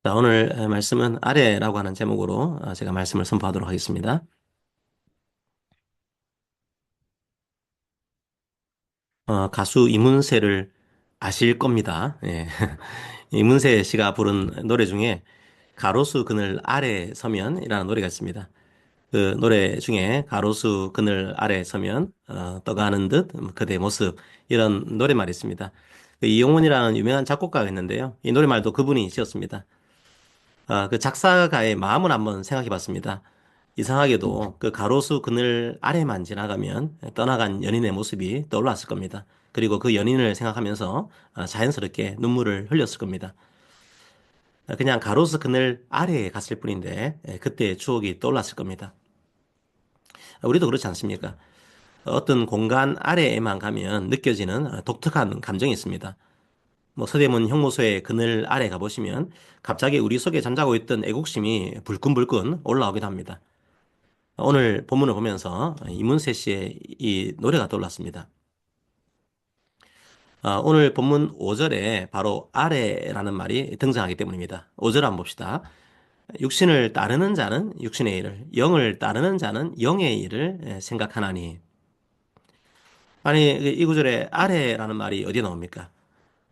자, 오늘 말씀은 아래라고 하는 제목으로 제가 말씀을 선포하도록 하겠습니다. 가수 이문세를 아실 겁니다. 예. 이문세 씨가 부른 노래 중에 가로수 그늘 아래 서면이라는 노래가 있습니다. 그 노래 중에 가로수 그늘 아래 서면 떠가는 듯 그대 모습 이런 노래말이 있습니다. 그 이용훈이라는 유명한 작곡가가 있는데요. 이 노래말도 그분이 지었습니다. 그 작사가의 마음을 한번 생각해 봤습니다. 이상하게도 그 가로수 그늘 아래만 지나가면 떠나간 연인의 모습이 떠올랐을 겁니다. 그리고 그 연인을 생각하면서 자연스럽게 눈물을 흘렸을 겁니다. 그냥 가로수 그늘 아래에 갔을 뿐인데 그때의 추억이 떠올랐을 겁니다. 우리도 그렇지 않습니까? 어떤 공간 아래에만 가면 느껴지는 독특한 감정이 있습니다. 뭐 서대문 형무소의 그늘 아래 가보시면 갑자기 우리 속에 잠자고 있던 애국심이 불끈불끈 올라오기도 합니다. 오늘 본문을 보면서 이문세 씨의 이 노래가 떠올랐습니다. 오늘 본문 5절에 바로 아래라는 말이 등장하기 때문입니다. 5절 한번 봅시다. 육신을 따르는 자는 육신의 일을, 영을 따르는 자는 영의 일을 생각하나니. 아니, 이 구절에 아래라는 말이 어디에 나옵니까?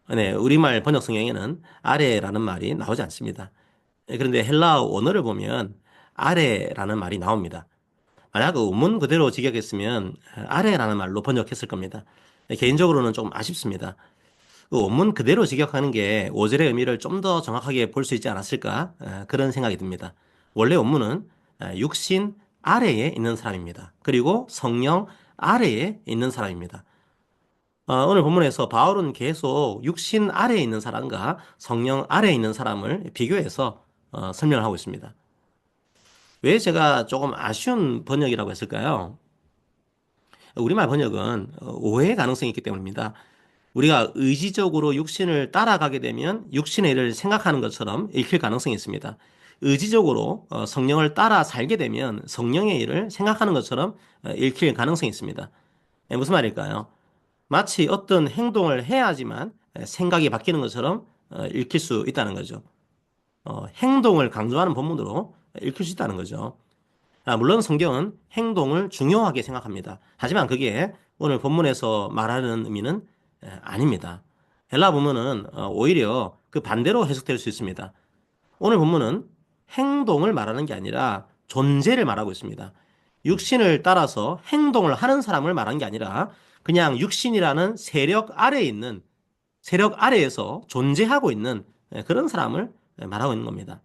네, 우리말 번역 성경에는 아래라는 말이 나오지 않습니다. 그런데 헬라어 원어를 보면 아래라는 말이 나옵니다. 만약 그 원문 그대로 직역했으면 아래라는 말로 번역했을 겁니다. 개인적으로는 좀 아쉽습니다. 그 원문 그대로 직역하는 게 5절의 의미를 좀 더 정확하게 볼 수 있지 않았을까? 그런 생각이 듭니다. 원래 원문은 육신 아래에 있는 사람입니다. 그리고 성령 아래에 있는 사람입니다. 오늘 본문에서 바울은 계속 육신 아래에 있는 사람과 성령 아래에 있는 사람을 비교해서 설명을 하고 있습니다. 왜 제가 조금 아쉬운 번역이라고 했을까요? 우리말 번역은 오해의 가능성이 있기 때문입니다. 우리가 의지적으로 육신을 따라가게 되면 육신의 일을 생각하는 것처럼 읽힐 가능성이 있습니다. 의지적으로 성령을 따라 살게 되면 성령의 일을 생각하는 것처럼 읽힐 가능성이 있습니다. 무슨 말일까요? 마치 어떤 행동을 해야지만 생각이 바뀌는 것처럼 읽힐 수 있다는 거죠. 행동을 강조하는 본문으로 읽힐 수 있다는 거죠. 물론 성경은 행동을 중요하게 생각합니다. 하지만 그게 오늘 본문에서 말하는 의미는 아닙니다. 헬라 본문은 오히려 그 반대로 해석될 수 있습니다. 오늘 본문은 행동을 말하는 게 아니라 존재를 말하고 있습니다. 육신을 따라서 행동을 하는 사람을 말하는 게 아니라 그냥 육신이라는 세력 아래에서 존재하고 있는 그런 사람을 말하고 있는 겁니다.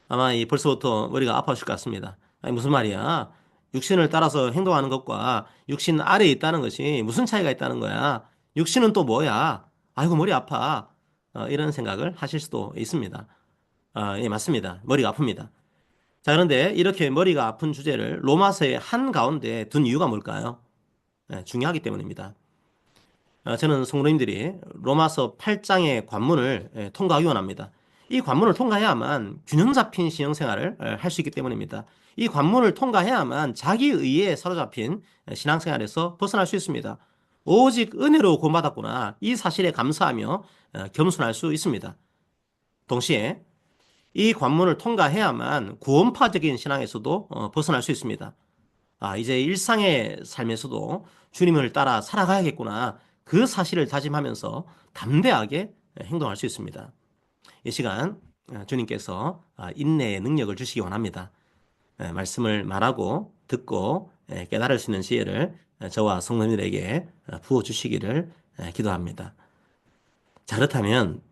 아마 이 벌써부터 머리가 아파하실 것 같습니다. 아니, 무슨 말이야? 육신을 따라서 행동하는 것과 육신 아래에 있다는 것이 무슨 차이가 있다는 거야? 육신은 또 뭐야? 아이고, 머리 아파. 이런 생각을 하실 수도 있습니다. 예, 맞습니다. 머리가 아픕니다. 자, 그런데 이렇게 머리가 아픈 주제를 로마서의 한가운데 둔 이유가 뭘까요? 중요하기 때문입니다. 저는 성도님들이 로마서 8장의 관문을 통과하기 원합니다. 이 관문을 통과해야만 균형 잡힌 신앙생활을 할 수 있기 때문입니다. 이 관문을 통과해야만 자기 의에 사로잡힌 신앙생활에서 벗어날 수 있습니다. 오직 은혜로 구원받았구나. 이 사실에 감사하며 겸손할 수 있습니다. 동시에 이 관문을 통과해야만 구원파적인 신앙에서도 벗어날 수 있습니다. 이제 일상의 삶에서도 주님을 따라 살아가야겠구나. 그 사실을 다짐하면서 담대하게 행동할 수 있습니다. 이 시간 주님께서 인내의 능력을 주시기 원합니다. 말씀을 말하고 듣고 깨달을 수 있는 지혜를 저와 성도님들에게 부어주시기를 기도합니다. 자, 그렇다면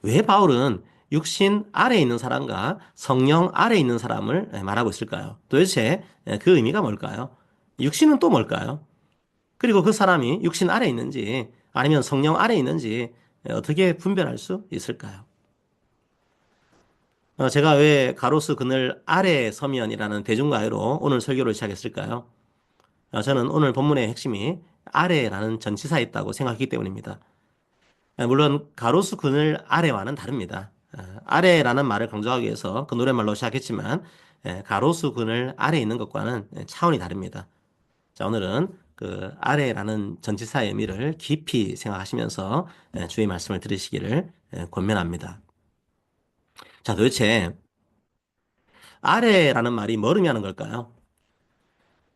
왜 바울은 육신 아래에 있는 사람과 성령 아래에 있는 사람을 말하고 있을까요? 도대체 그 의미가 뭘까요? 육신은 또 뭘까요? 그리고 그 사람이 육신 아래에 있는지 아니면 성령 아래에 있는지 어떻게 분별할 수 있을까요? 제가 왜 가로수 그늘 아래 서면이라는 대중가요로 오늘 설교를 시작했을까요? 저는 오늘 본문의 핵심이 아래라는 전치사에 있다고 생각하기 때문입니다. 물론 가로수 그늘 아래와는 다릅니다. 아래라는 말을 강조하기 위해서 그 노랫말로 시작했지만 가로수 그늘 아래에 있는 것과는 차원이 다릅니다. 자, 오늘은 그 아래라는 전치사의 의미를 깊이 생각하시면서 주의 말씀을 들으시기를 권면합니다. 자, 도대체 아래라는 말이 뭘 의미하는 걸까요?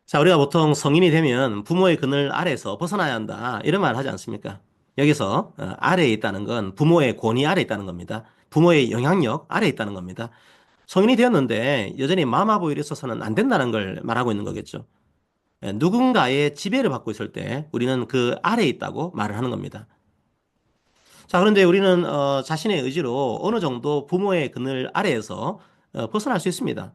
자, 우리가 보통 성인이 되면 부모의 그늘 아래에서 벗어나야 한다. 이런 말을 하지 않습니까? 여기서 아래에 있다는 건 부모의 권위 아래에 있다는 겁니다. 부모의 영향력 아래에 있다는 겁니다. 성인이 되었는데 여전히 마마보이에 있어서는 안 된다는 걸 말하고 있는 거겠죠. 누군가의 지배를 받고 있을 때 우리는 그 아래에 있다고 말을 하는 겁니다. 자, 그런데 우리는 자신의 의지로 어느 정도 부모의 그늘 아래에서 벗어날 수 있습니다.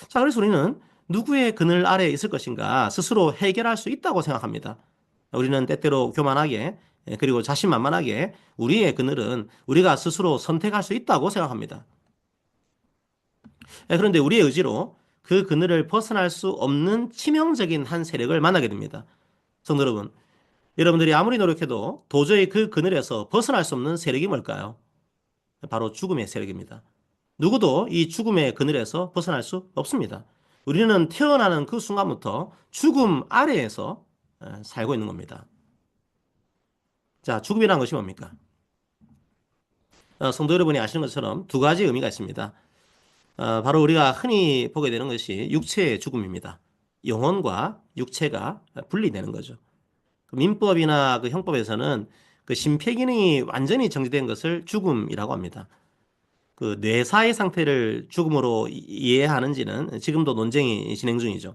자, 그래서 우리는 누구의 그늘 아래에 있을 것인가 스스로 해결할 수 있다고 생각합니다. 우리는 때때로 교만하게 그리고 자신만만하게 우리의 그늘은 우리가 스스로 선택할 수 있다고 생각합니다. 그런데 우리의 의지로 그 그늘을 벗어날 수 없는 치명적인 한 세력을 만나게 됩니다. 성도 여러분, 여러분들이 아무리 노력해도 도저히 그 그늘에서 벗어날 수 없는 세력이 뭘까요? 바로 죽음의 세력입니다. 누구도 이 죽음의 그늘에서 벗어날 수 없습니다. 우리는 태어나는 그 순간부터 죽음 아래에서 살고 있는 겁니다. 자, 죽음이란 것이 뭡니까? 성도 여러분이 아시는 것처럼 두 가지 의미가 있습니다. 바로 우리가 흔히 보게 되는 것이 육체의 죽음입니다. 영혼과 육체가 분리되는 거죠. 그 민법이나 그 형법에서는 그 심폐기능이 완전히 정지된 것을 죽음이라고 합니다. 그 뇌사의 상태를 죽음으로 이해하는지는 지금도 논쟁이 진행 중이죠.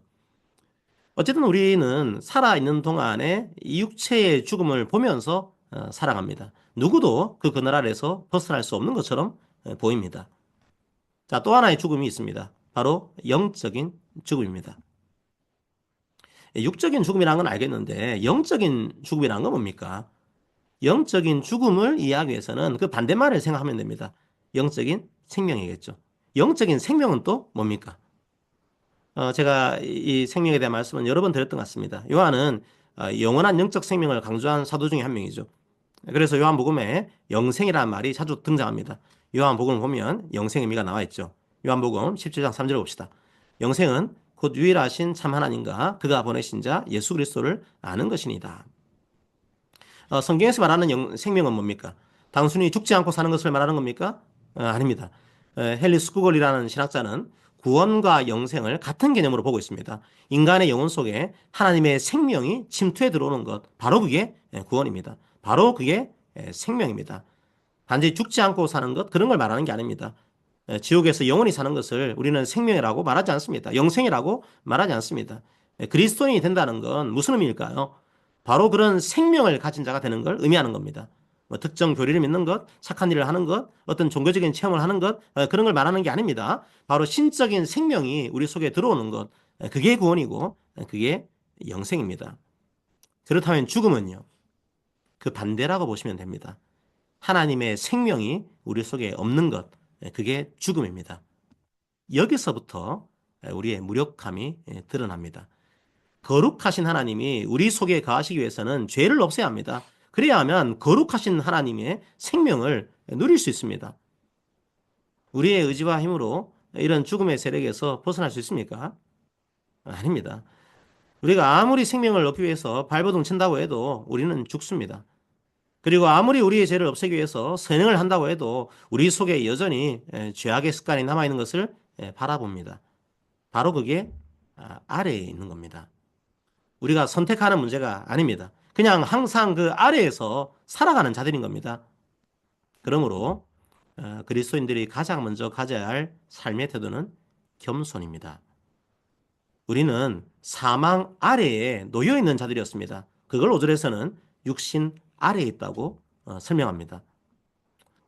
어쨌든 우리는 살아있는 동안에 이 육체의 죽음을 보면서 살아갑니다. 누구도 그 그늘 아래서 벗어날 수 없는 것처럼 보입니다. 자, 또 하나의 죽음이 있습니다. 바로 영적인 죽음입니다. 육적인 죽음이라는 건 알겠는데 영적인 죽음이라는 건 뭡니까? 영적인 죽음을 이해하기 위해서는 그 반대말을 생각하면 됩니다. 영적인 생명이겠죠. 영적인 생명은 또 뭡니까? 제가 이 생명에 대한 말씀은 여러 번 드렸던 것 같습니다. 요한은 영원한 영적 생명을 강조한 사도 중에 한 명이죠. 그래서 요한복음에 영생이라는 말이 자주 등장합니다. 요한복음을 보면 영생 의미가 나와 있죠. 요한복음 17장 3절 봅시다. 영생은 곧 유일하신 참 하나님과 그가 보내신 자 예수 그리스도를 아는 것이니다. 성경에서 말하는 생명은 뭡니까? 단순히 죽지 않고 사는 것을 말하는 겁니까? 아닙니다. 헨리 스쿠걸이라는 신학자는 구원과 영생을 같은 개념으로 보고 있습니다. 인간의 영혼 속에 하나님의 생명이 침투해 들어오는 것, 바로 그게 구원입니다. 바로 그게 생명입니다. 단지 죽지 않고 사는 것, 그런 걸 말하는 게 아닙니다. 지옥에서 영원히 사는 것을 우리는 생명이라고 말하지 않습니다. 영생이라고 말하지 않습니다. 그리스도인이 된다는 건 무슨 의미일까요? 바로 그런 생명을 가진 자가 되는 걸 의미하는 겁니다. 뭐 특정 교리를 믿는 것, 착한 일을 하는 것, 어떤 종교적인 체험을 하는 것, 그런 걸 말하는 게 아닙니다. 바로 신적인 생명이 우리 속에 들어오는 것, 그게 구원이고, 그게 영생입니다. 그렇다면 죽음은요, 그 반대라고 보시면 됩니다. 하나님의 생명이 우리 속에 없는 것, 그게 죽음입니다. 여기서부터 우리의 무력함이 드러납니다. 거룩하신 하나님이 우리 속에 거하시기 위해서는 죄를 없애야 합니다. 그래야 하면 거룩하신 하나님의 생명을 누릴 수 있습니다. 우리의 의지와 힘으로 이런 죽음의 세력에서 벗어날 수 있습니까? 아닙니다. 우리가 아무리 생명을 얻기 위해서 발버둥 친다고 해도 우리는 죽습니다. 그리고 아무리 우리의 죄를 없애기 위해서 선행을 한다고 해도 우리 속에 여전히 죄악의 습관이 남아있는 것을 바라봅니다. 바로 그게 아래에 있는 겁니다. 우리가 선택하는 문제가 아닙니다. 그냥 항상 그 아래에서 살아가는 자들인 겁니다. 그러므로 그리스도인들이 가장 먼저 가져야 할 삶의 태도는 겸손입니다. 우리는 사망 아래에 놓여 있는 자들이었습니다. 그걸 5절에서는 육신 아래에 있다고 설명합니다.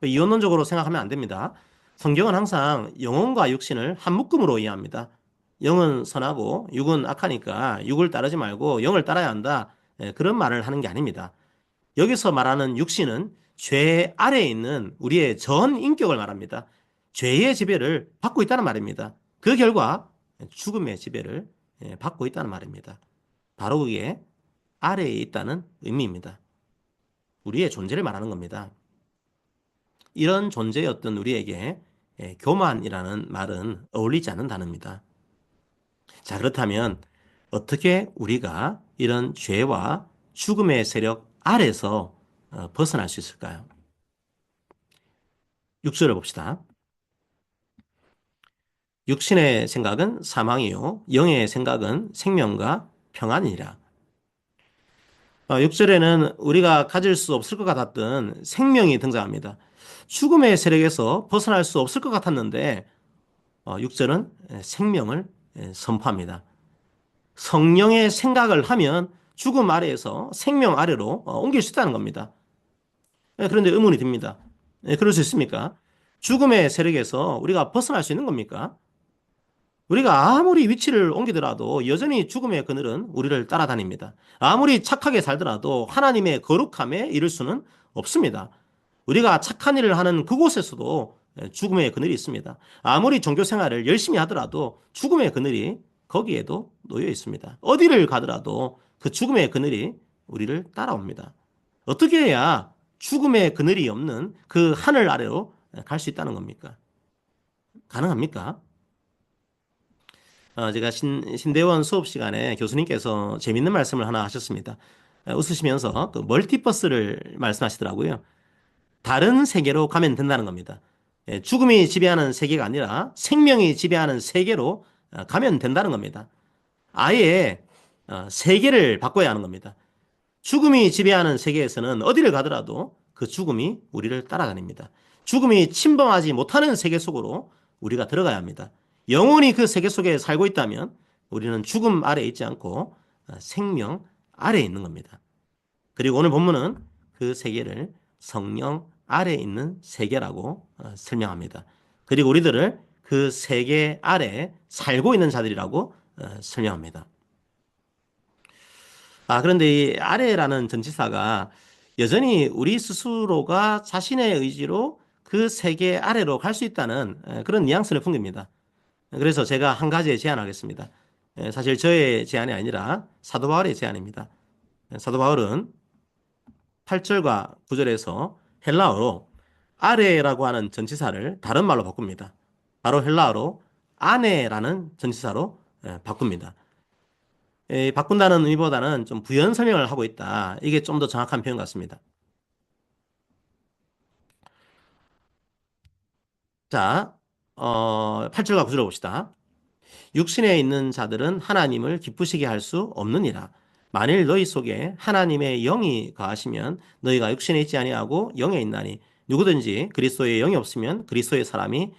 이원론적으로 생각하면 안 됩니다. 성경은 항상 영혼과 육신을 한 묶음으로 이해합니다. 영은 선하고 육은 악하니까 육을 따르지 말고 영을 따라야 한다. 그런 말을 하는 게 아닙니다. 여기서 말하는 육신은 죄 아래에 있는 우리의 전 인격을 말합니다. 죄의 지배를 받고 있다는 말입니다. 그 결과 죽음의 지배를 받고 있다는 말입니다. 바로 그게 아래에 있다는 의미입니다. 우리의 존재를 말하는 겁니다. 이런 존재였던 우리에게 교만이라는 말은 어울리지 않는 단어입니다. 자, 그렇다면 어떻게 우리가 이런 죄와 죽음의 세력 아래서 벗어날 수 있을까요? 6절을 봅시다. 육신의 생각은 사망이요 영의 생각은 생명과 평안이니라. 6절에는 우리가 가질 수 없을 것 같았던 생명이 등장합니다. 죽음의 세력에서 벗어날 수 없을 것 같았는데 6절은 생명을 선포합니다. 성령의 생각을 하면 죽음 아래에서 생명 아래로 옮길 수 있다는 겁니다. 그런데 의문이 듭니다. 그럴 수 있습니까? 죽음의 세력에서 우리가 벗어날 수 있는 겁니까? 우리가 아무리 위치를 옮기더라도 여전히 죽음의 그늘은 우리를 따라다닙니다. 아무리 착하게 살더라도 하나님의 거룩함에 이를 수는 없습니다. 우리가 착한 일을 하는 그곳에서도 죽음의 그늘이 있습니다. 아무리 종교 생활을 열심히 하더라도 죽음의 그늘이 거기에도 놓여 있습니다. 어디를 가더라도 그 죽음의 그늘이 우리를 따라옵니다. 어떻게 해야 죽음의 그늘이 없는 그 하늘 아래로 갈 수 있다는 겁니까? 가능합니까? 제가 신대원 수업 시간에 교수님께서 재밌는 말씀을 하나 하셨습니다. 웃으시면서 그 멀티버스를 말씀하시더라고요. 다른 세계로 가면 된다는 겁니다. 죽음이 지배하는 세계가 아니라 생명이 지배하는 세계로 가면 된다는 겁니다. 아예 세계를 바꿔야 하는 겁니다. 죽음이 지배하는 세계에서는 어디를 가더라도 그 죽음이 우리를 따라다닙니다. 죽음이 침범하지 못하는 세계 속으로 우리가 들어가야 합니다. 영원히 그 세계 속에 살고 있다면 우리는 죽음 아래에 있지 않고 생명 아래에 있는 겁니다. 그리고 오늘 본문은 그 세계를 성령 아래에 있는 세계라고 설명합니다. 그리고 우리들을 그 세계 아래에 살고 있는 자들이라고 설명합니다. 그런데 이 아래라는 전치사가 여전히 우리 스스로가 자신의 의지로 그 세계 아래로 갈 수 있다는 그런 뉘앙스를 풍깁니다. 그래서 제가 한 가지의 제안하겠습니다. 사실 저의 제안이 아니라 사도 바울의 제안입니다. 사도 바울은 8절과 9절에서 헬라어로 아래라고 하는 전치사를 다른 말로 바꿉니다. 바로 헬라어로 아내라는 전치사로 바꿉니다. 바꾼다는 의미보다는 좀 부연 설명을 하고 있다. 이게 좀 더 정확한 표현 같습니다. 자, 8절과 9절을 봅시다. 육신에 있는 자들은 하나님을 기쁘시게 할 수 없느니라. 만일 너희 속에 하나님의 영이 거하시면 너희가 육신에 있지 아니하고 영에 있나니 누구든지 그리스도의 영이 없으면 그리스도의 사람이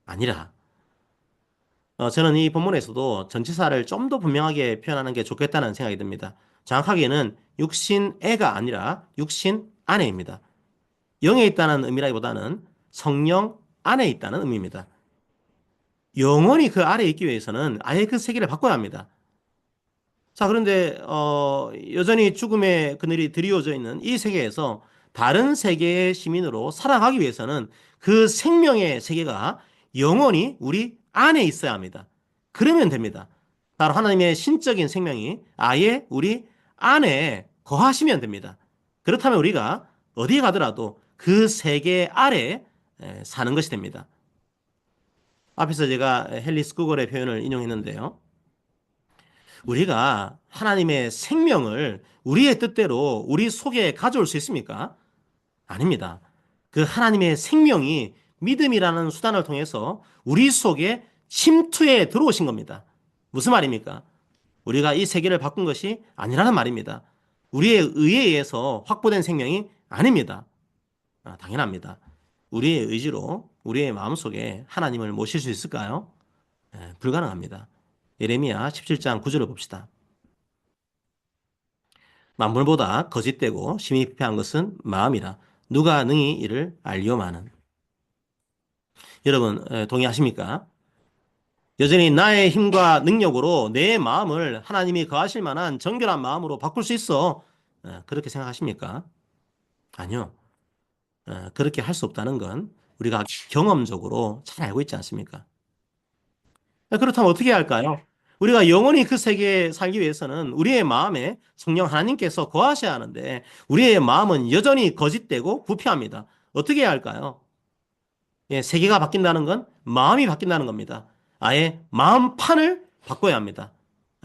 아니라. 저는 이 본문에서도 전치사를 좀 더 분명하게 표현하는 게 좋겠다는 생각이 듭니다. 정확하게는 육신애가 아니라 육신 안에입니다. 영에 있다는 의미라기보다는 성령 안에 있다는 의미입니다. 영원히 그 아래에 있기 위해서는 아예 그 세계를 바꿔야 합니다. 자, 그런데 여전히 죽음의 그늘이 드리워져 있는 이 세계에서 다른 세계의 시민으로 살아가기 위해서는 그 생명의 세계가 영원히 우리 안에 있어야 합니다. 그러면 됩니다. 바로 하나님의 신적인 생명이 아예 우리 안에 거하시면 됩니다. 그렇다면 우리가 어디에 가더라도 그 세계 아래 사는 것이 됩니다. 앞에서 제가 헬리스 구걸의 표현을 인용했는데요. 우리가 하나님의 생명을 우리의 뜻대로 우리 속에 가져올 수 있습니까? 아닙니다. 그 하나님의 생명이 믿음이라는 수단을 통해서 우리 속에 침투해 들어오신 겁니다. 무슨 말입니까? 우리가 이 세계를 바꾼 것이 아니라는 말입니다. 우리의 의에 의해서 확보된 생명이 아닙니다. 당연합니다. 우리의 의지로 우리의 마음속에 하나님을 모실 수 있을까요? 불가능합니다. 예레미야 17장 9절을 봅시다. 만물보다 거짓되고 심히 피폐한 것은 마음이라 누가 능히 이를 알리오마는. 여러분 동의하십니까? 여전히 나의 힘과 능력으로 내 마음을 하나님이 거하실 만한 정결한 마음으로 바꿀 수 있어. 그렇게 생각하십니까? 아니요. 그렇게 할 수 없다는 건 우리가 경험적으로 잘 알고 있지 않습니까? 그렇다면 어떻게 해야 할까요? 우리가 영원히 그 세계에 살기 위해서는 우리의 마음에 성령 하나님께서 거하셔야 하는데 우리의 마음은 여전히 거짓되고 부패합니다. 어떻게 해야 할까요? 세계가 바뀐다는 건 마음이 바뀐다는 겁니다. 아예 마음판을 바꿔야 합니다.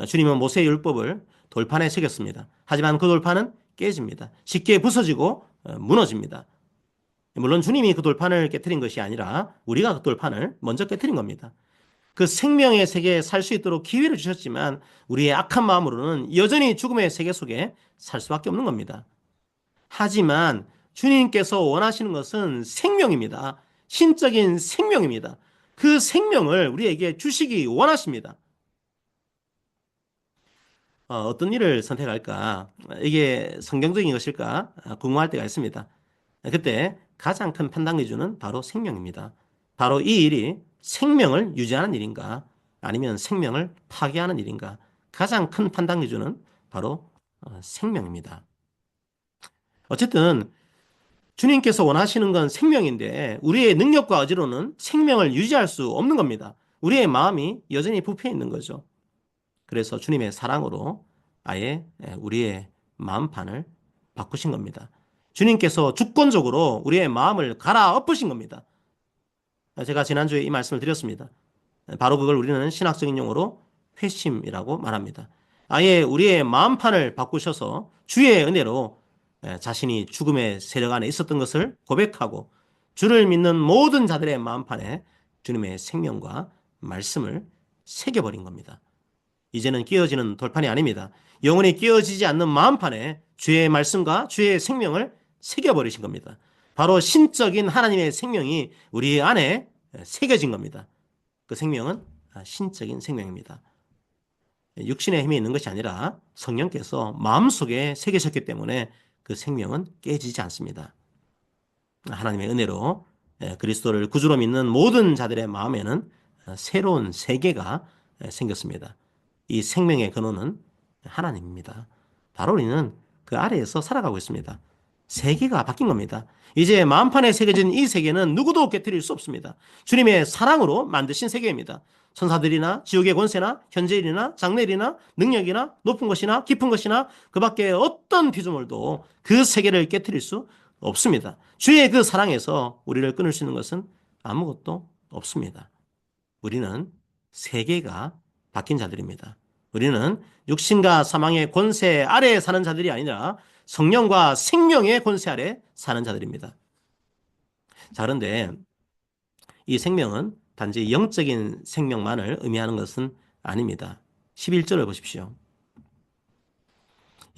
주님은 모세의 율법을 돌판에 새겼습니다. 하지만 그 돌판은 깨집니다. 쉽게 부서지고 무너집니다. 물론 주님이 그 돌판을 깨뜨린 것이 아니라 우리가 그 돌판을 먼저 깨뜨린 겁니다. 그 생명의 세계에 살 수 있도록 기회를 주셨지만 우리의 악한 마음으로는 여전히 죽음의 세계 속에 살 수밖에 없는 겁니다. 하지만 주님께서 원하시는 것은 생명입니다. 신적인 생명입니다. 그 생명을 우리에게 주시기 원하십니다. 어떤 일을 선택할까? 이게 성경적인 것일까? 궁금할 때가 있습니다. 그때 가장 큰 판단 기준은 바로 생명입니다. 바로 이 일이 생명을 유지하는 일인가? 아니면 생명을 파괴하는 일인가? 가장 큰 판단 기준은 바로 생명입니다. 어쨌든 주님께서 원하시는 건 생명인데 우리의 능력과 의지로는 생명을 유지할 수 없는 겁니다. 우리의 마음이 여전히 부패해 있는 거죠. 그래서 주님의 사랑으로 아예 우리의 마음판을 바꾸신 겁니다. 주님께서 주권적으로 우리의 마음을 갈아엎으신 겁니다. 제가 지난주에 이 말씀을 드렸습니다. 바로 그걸 우리는 신학적인 용어로 회심이라고 말합니다. 아예 우리의 마음판을 바꾸셔서 주의 은혜로 자신이 죽음의 세력 안에 있었던 것을 고백하고 주를 믿는 모든 자들의 마음판에 주님의 생명과 말씀을 새겨버린 겁니다. 이제는 끼어지는 돌판이 아닙니다. 영원히 끼어지지 않는 마음판에 주의 말씀과 주의 생명을 새겨버리신 겁니다. 바로 신적인 하나님의 생명이 우리 안에 새겨진 겁니다. 그 생명은 신적인 생명입니다. 육신의 힘이 있는 것이 아니라 성령께서 마음속에 새기셨기 때문에 그 생명은 깨지지 않습니다. 하나님의 은혜로 그리스도를 구주로 믿는 모든 자들의 마음에는 새로운 세계가 생겼습니다. 이 생명의 근원은 하나님입니다. 바로 우리는 그 아래에서 살아가고 있습니다. 세계가 바뀐 겁니다. 이제 마음판에 새겨진 이 세계는 누구도 깨뜨릴 수 없습니다. 주님의 사랑으로 만드신 세계입니다. 천사들이나 지옥의 권세나 현재일이나 장래일이나 능력이나 높은 것이나 깊은 것이나 그 밖에 어떤 피조물도 그 세계를 깨뜨릴 수 없습니다. 주의 그 사랑에서 우리를 끊을 수 있는 것은 아무것도 없습니다. 우리는 세계가 바뀐 자들입니다. 우리는 육신과 사망의 권세 아래에 사는 자들이 아니라 성령과 생명의 권세 아래 사는 자들입니다. 자, 그런데 이 생명은 단지 영적인 생명만을 의미하는 것은 아닙니다. 11절을 보십시오.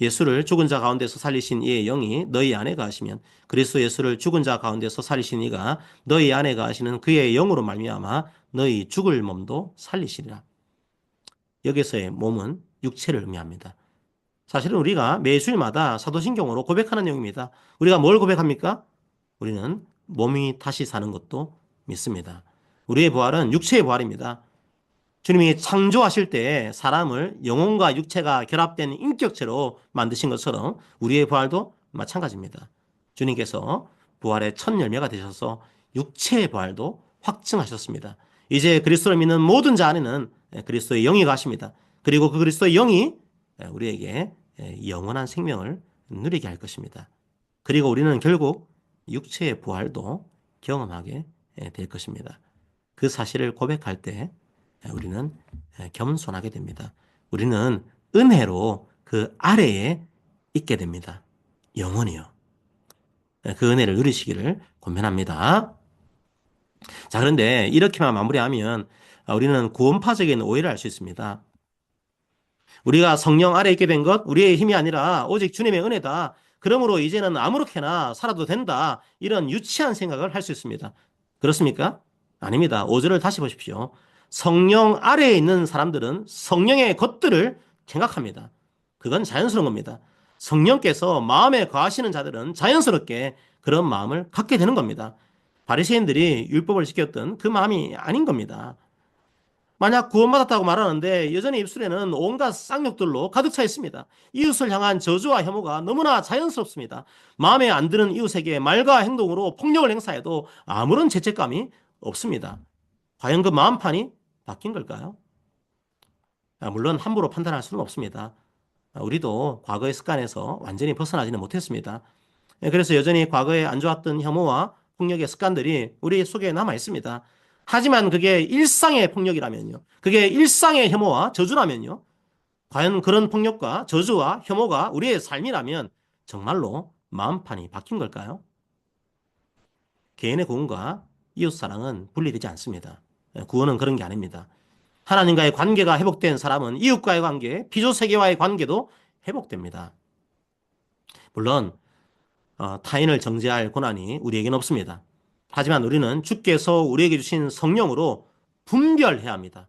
예수를 죽은 자 가운데서 살리신 이의 영이 너희 안에 거하시면 그리스도 예수를 죽은 자 가운데서 살리신 이가 너희 안에 거하시는 그의 영으로 말미암아 너희 죽을 몸도 살리시리라. 여기서의 몸은 육체를 의미합니다. 사실은 우리가 매주일마다 사도신경으로 고백하는 내용입니다. 우리가 뭘 고백합니까? 우리는 몸이 다시 사는 것도 믿습니다. 우리의 부활은 육체의 부활입니다. 주님이 창조하실 때 사람을 영혼과 육체가 결합된 인격체로 만드신 것처럼 우리의 부활도 마찬가지입니다. 주님께서 부활의 첫 열매가 되셔서 육체의 부활도 확증하셨습니다. 이제 그리스도를 믿는 모든 자 안에는 그리스도의 영이 가십니다. 그리고 그 그리스도의 영이 우리에게 영원한 생명을 누리게 할 것입니다. 그리고 우리는 결국 육체의 부활도 경험하게 될 것입니다. 그 사실을 고백할 때 우리는 겸손하게 됩니다. 우리는 은혜로 그 아래에 있게 됩니다. 영원히요. 그 은혜를 누리시기를 권면합니다. 자, 그런데 이렇게만 마무리하면 우리는 구원파적인 오해를 할 수 있습니다. 우리가 성령 아래 있게 된 것, 우리의 힘이 아니라 오직 주님의 은혜다. 그러므로 이제는 아무렇게나 살아도 된다. 이런 유치한 생각을 할 수 있습니다. 그렇습니까? 아닙니다. 5절을 다시 보십시오. 성령 아래에 있는 사람들은 성령의 것들을 생각합니다. 그건 자연스러운 겁니다. 성령께서 마음에 거하시는 자들은 자연스럽게 그런 마음을 갖게 되는 겁니다. 바리새인들이 율법을 지켰던 그 마음이 아닌 겁니다. 만약 구원받았다고 말하는데 여전히 입술에는 온갖 쌍욕들로 가득 차 있습니다. 이웃을 향한 저주와 혐오가 너무나 자연스럽습니다. 마음에 안 드는 이웃에게 말과 행동으로 폭력을 행사해도 아무런 죄책감이 없습니다. 과연 그 마음판이 바뀐 걸까요? 물론 함부로 판단할 수는 없습니다. 우리도 과거의 습관에서 완전히 벗어나지는 못했습니다. 그래서 여전히 과거에 안 좋았던 혐오와 폭력의 습관들이 우리 속에 남아 있습니다. 하지만 그게 일상의 폭력이라면요. 그게 일상의 혐오와 저주라면요. 과연 그런 폭력과 저주와 혐오가 우리의 삶이라면 정말로 마음판이 바뀐 걸까요? 개인의 구원과 이웃사랑은 분리되지 않습니다. 구원은 그런 게 아닙니다. 하나님과의 관계가 회복된 사람은 이웃과의 관계, 피조세계와의 관계도 회복됩니다. 물론 타인을 정죄할 권한이 우리에게는 없습니다. 하지만 우리는 주께서 우리에게 주신 성령으로 분별해야 합니다.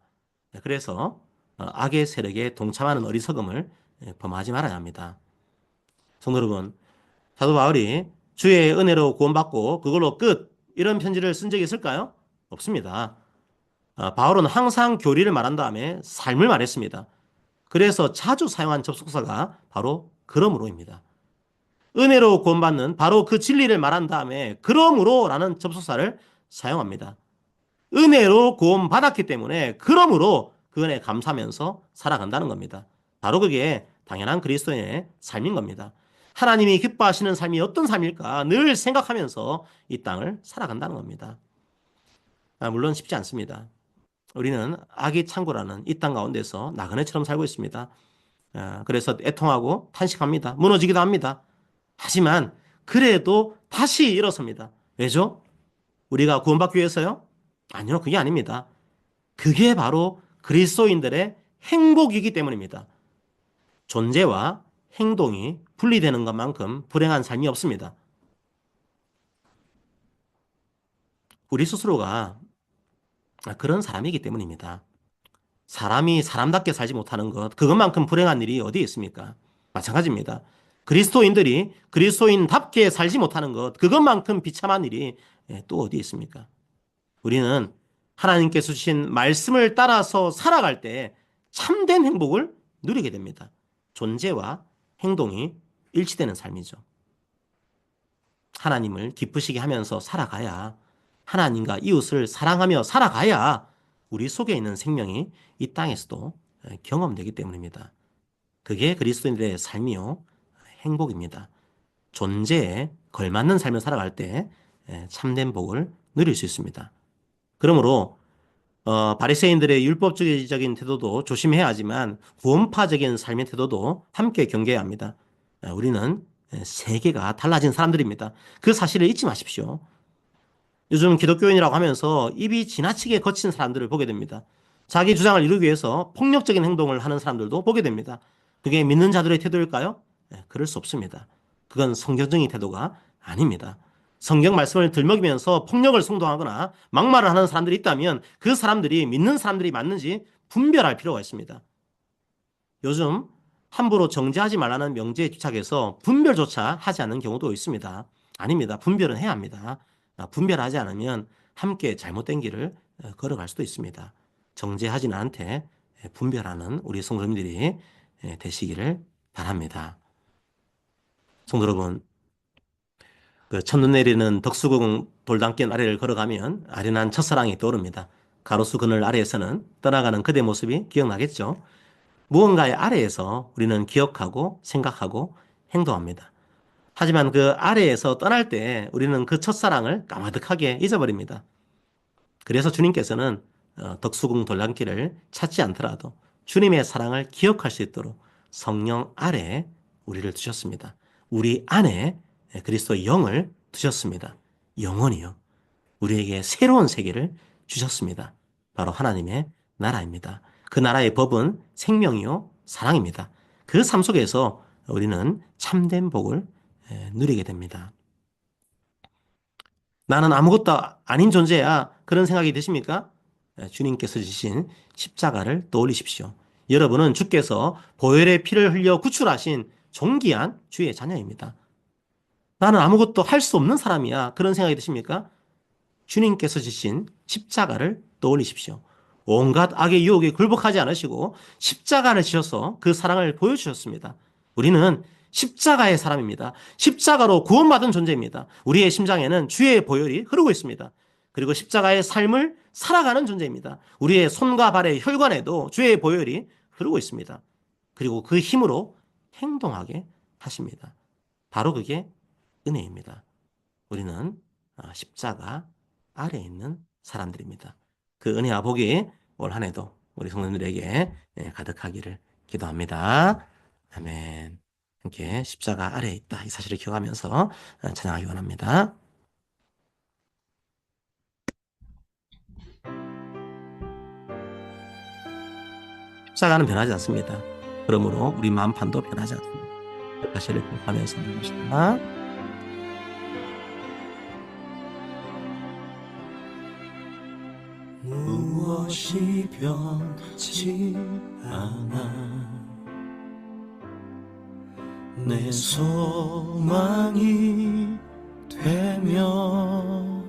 그래서 악의 세력에 동참하는 어리석음을 범하지 말아야 합니다. 성도 여러분, 사도 바울이 주의 은혜로 구원받고 그걸로 끝 이런 편지를 쓴 적이 있을까요? 없습니다. 바울은 항상 교리를 말한 다음에 삶을 말했습니다. 그래서 자주 사용한 접속사가 바로 그러므로입니다. 은혜로 구원받는 바로 그 진리를 말한 다음에 그러므로라는 접속사를 사용합니다. 은혜로 구원받았기 때문에 그러므로 그 은혜에 감사하면서 살아간다는 겁니다. 바로 그게 당연한 그리스도인의 삶인 겁니다. 하나님이 기뻐하시는 삶이 어떤 삶일까 늘 생각하면서 이 땅을 살아간다는 겁니다. 물론 쉽지 않습니다. 우리는 악이 창고라는 이 땅 가운데서 나그네처럼 살고 있습니다. 그래서 애통하고 탄식합니다. 무너지기도 합니다. 하지만 그래도 다시 일어섭니다. 왜죠? 우리가 구원받기 위해서요? 아니요, 그게 아닙니다. 그게 바로 그리스도인들의 행복이기 때문입니다. 존재와 행동이 분리되는 것만큼 불행한 삶이 없습니다. 우리 스스로가 그런 사람이기 때문입니다. 사람이 사람답게 살지 못하는 것, 그것만큼 불행한 일이 어디에 있습니까? 마찬가지입니다. 그리스도인들이 그리스도인답게 살지 못하는 것, 그것만큼 비참한 일이 또 어디에 있습니까? 우리는 하나님께서 주신 말씀을 따라서 살아갈 때 참된 행복을 누리게 됩니다. 존재와 행동이 일치되는 삶이죠. 하나님을 기쁘시게 하면서 살아가야, 하나님과 이웃을 사랑하며 살아가야 우리 속에 있는 생명이 이 땅에서도 경험되기 때문입니다. 그게 그리스도인들의 삶이요, 행복입니다. 존재에 걸맞는 삶을 살아갈 때 참된 복을 누릴 수 있습니다. 그러므로 바리새인들의 율법주의적인 태도도 조심해야 하지만 구원파적인 삶의 태도도 함께 경계해야 합니다. 우리는 세계가 달라진 사람들입니다. 그 사실을 잊지 마십시오. 요즘 기독교인이라고 하면서 입이 지나치게 거친 사람들을 보게 됩니다. 자기 주장을 이루기 위해서 폭력적인 행동을 하는 사람들도 보게 됩니다. 그게 믿는 자들의 태도일까요? 그럴 수 없습니다. 그건 성경적인 태도가 아닙니다. 성경 말씀을 들먹이면서 폭력을 선동하거나 막말을 하는 사람들이 있다면 그 사람들이 믿는 사람들이 맞는지 분별할 필요가 있습니다. 요즘 함부로 정죄하지 말라는 명제에 집착해서 분별조차 하지 않는 경우도 있습니다. 아닙니다. 분별은 해야 합니다. 분별하지 않으면 함께 잘못된 길을 걸어갈 수도 있습니다. 정죄하지는 않되 분별하는 우리 성도님들이 되시기를 바랍니다. 성도 여러분, 그 첫눈 내리는 덕수궁 돌담길 아래를 걸어가면 아련한 첫사랑이 떠오릅니다. 가로수 그늘 아래에서는 떠나가는 그대 모습이 기억나겠죠? 무언가의 아래에서 우리는 기억하고 생각하고 행동합니다. 하지만 그 아래에서 떠날 때 우리는 그 첫사랑을 까마득하게 잊어버립니다. 그래서 주님께서는 덕수궁 돌담길을 찾지 않더라도 주님의 사랑을 기억할 수 있도록 성령 아래에 우리를 두셨습니다. 우리 안에 그리스도의 영을 두셨습니다. 영원히요. 우리에게 새로운 세계를 주셨습니다. 바로 하나님의 나라입니다. 그 나라의 법은 생명이요, 사랑입니다. 그 삶 속에서 우리는 참된 복을 누리게 됩니다. 나는 아무것도 아닌 존재야. 그런 생각이 드십니까? 주님께서 지신 십자가를 떠올리십시오. 여러분은 주께서 보혈의 피를 흘려 구출하신 존귀한 주의 자녀입니다. 나는 아무것도 할 수 없는 사람이야. 그런 생각이 드십니까? 주님께서 지신 십자가를 떠올리십시오. 온갖 악의 유혹에 굴복하지 않으시고 십자가를 지셔서 그 사랑을 보여주셨습니다. 우리는 십자가의 사람입니다. 십자가로 구원받은 존재입니다. 우리의 심장에는 주의 보혈이 흐르고 있습니다. 그리고 십자가의 삶을 살아가는 존재입니다. 우리의 손과 발의 혈관에도 주의 보혈이 흐르고 있습니다. 그리고 그 힘으로 행동하게 하십니다. 바로 그게 은혜입니다. 우리는 십자가 아래에 있는 사람들입니다. 그 은혜와 복이 올 한 해도 우리 성도님들에게 가득하기를 기도합니다. 아멘. 함께 십자가 아래에 있다 이 사실을 기억하면서 찬양하기 원합니다. 십자가는 변하지 않습니다. 그러므로 우리 마음판도 변하지 않습니다. 다시 이렇게 하면서 봅시다. 무엇이 변치 않아 내 소망이 되며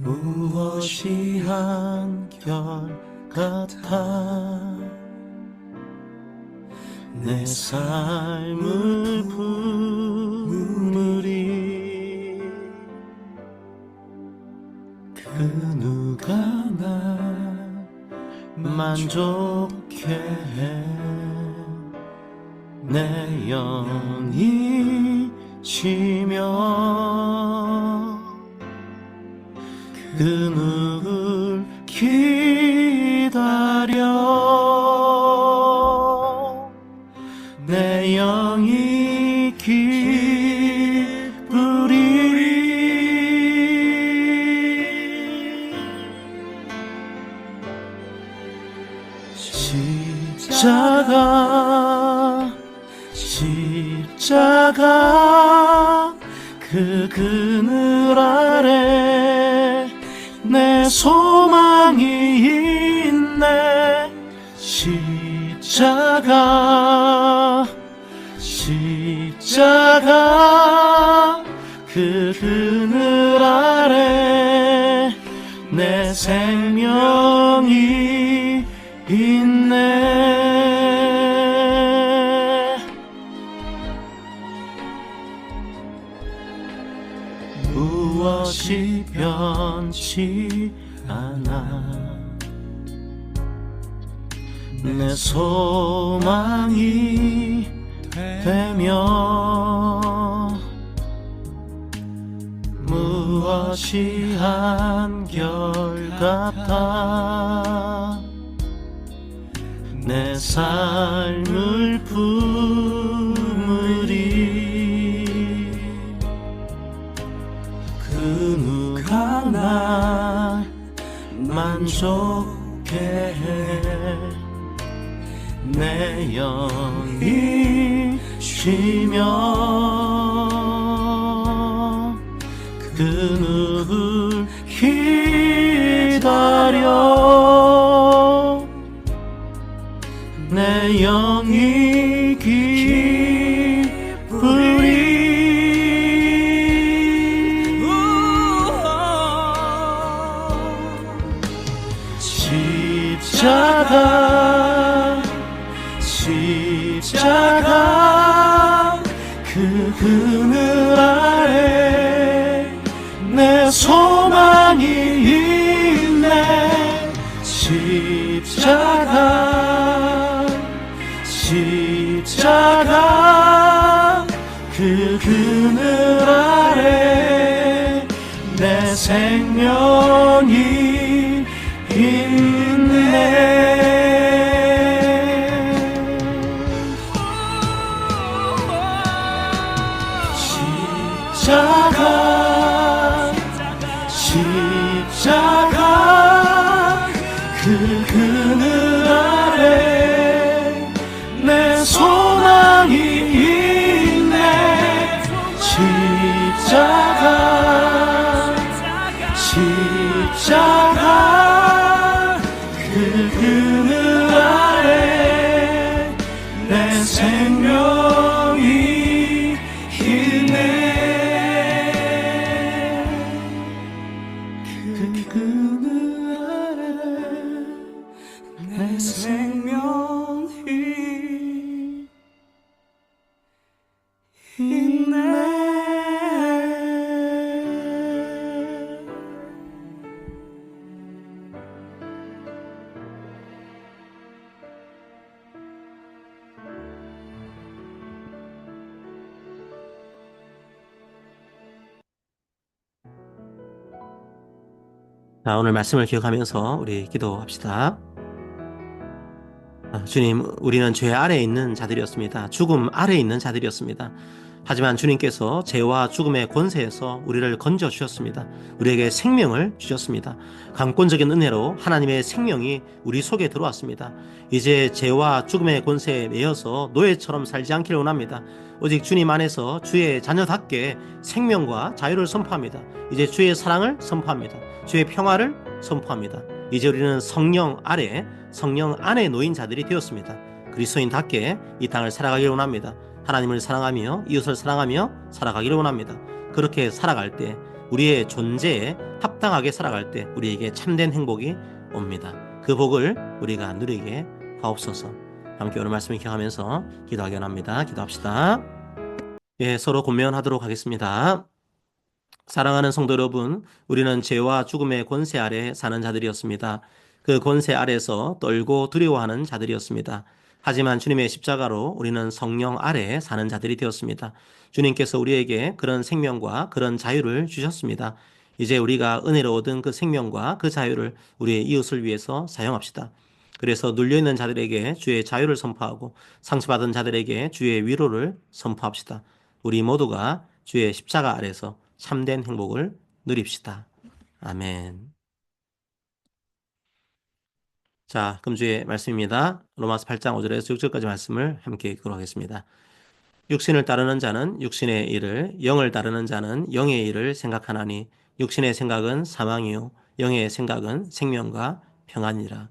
무엇이 한결같아 내 삶을 부르리 그 누가 날 만족해 해 내 영이 쉬며 그 누굴 기다려 내 영이 기쁘리 십자가 그 그늘 아래 내 소망이 있네 십자가 그 그늘 아래 내 생명이 있네 무엇이 변치 않아 내 소망이 되며 무엇이 한결같아 내 삶을 품으리 그 누가 날 만족해 해 내 영이 쉬며 그 누굴 기다려 내 영이 기쁘리 십자가 그 그늘 아래 내 소망이 있네 십자가 그 그늘 아래 내 생명이 있네 십자가 그 그늘 아래 내 소망이 있네 십자가 그 그늘 아래 내 생명이 있네 그 그늘 아래 내 생명이 있네 자, 오늘 말씀을 기억하면서 우리 기도합시다. 주님, 우리는 죄 아래에 있는 자들이었습니다. 죽음 아래에 있는 자들이었습니다. 하지만 주님께서 죄와 죽음의 권세에서 우리를 건져 주셨습니다. 우리에게 생명을 주셨습니다. 강권적인 은혜로 하나님의 생명이 우리 속에 들어왔습니다. 이제 죄와 죽음의 권세에 매여서 노예처럼 살지 않기를 원합니다. 오직 주님 안에서 주의 자녀답게 생명과 자유를 선포합니다. 이제 주의 사랑을 선포합니다. 주의 평화를 선포합니다. 이제 우리는 성령 아래, 성령 안에 놓인 자들이 되었습니다. 그리스도인답게 이 땅을 살아가기를 원합니다. 하나님을 사랑하며 이웃을 사랑하며 살아가기를 원합니다. 그렇게 살아갈 때, 우리의 존재에 합당하게 살아갈 때 우리에게 참된 행복이 옵니다. 그 복을 우리가 누리게 하옵소서. 함께 오늘 말씀을 기억하면서 기도하기 원합니다. 기도합시다. 예, 서로 권면하도록 하겠습니다. 사랑하는 성도 여러분, 우리는 죄와 죽음의 권세 아래 사는 자들이었습니다. 그 권세 아래서 떨고 두려워하는 자들이었습니다. 하지만 주님의 십자가로 우리는 성령 아래 사는 자들이 되었습니다. 주님께서 우리에게 그런 생명과 그런 자유를 주셨습니다. 이제 우리가 은혜로 얻은 그 생명과 그 자유를 우리의 이웃을 위해서 사용합시다. 그래서 눌려있는 자들에게 주의 자유를 선포하고 상처받은 자들에게 주의 위로를 선포합시다. 우리 모두가 주의 십자가 아래서 참된 행복을 누립시다. 아멘. 자, 금주의 말씀입니다. 로마서 8장 5절에서 6절까지 말씀을 함께 읽도록 하겠습니다. 육신을 따르는 자는 육신의 일을, 영을 따르는 자는 영의 일을 생각하나니 육신의 생각은 사망이요 영의 생각은 생명과 평안이라.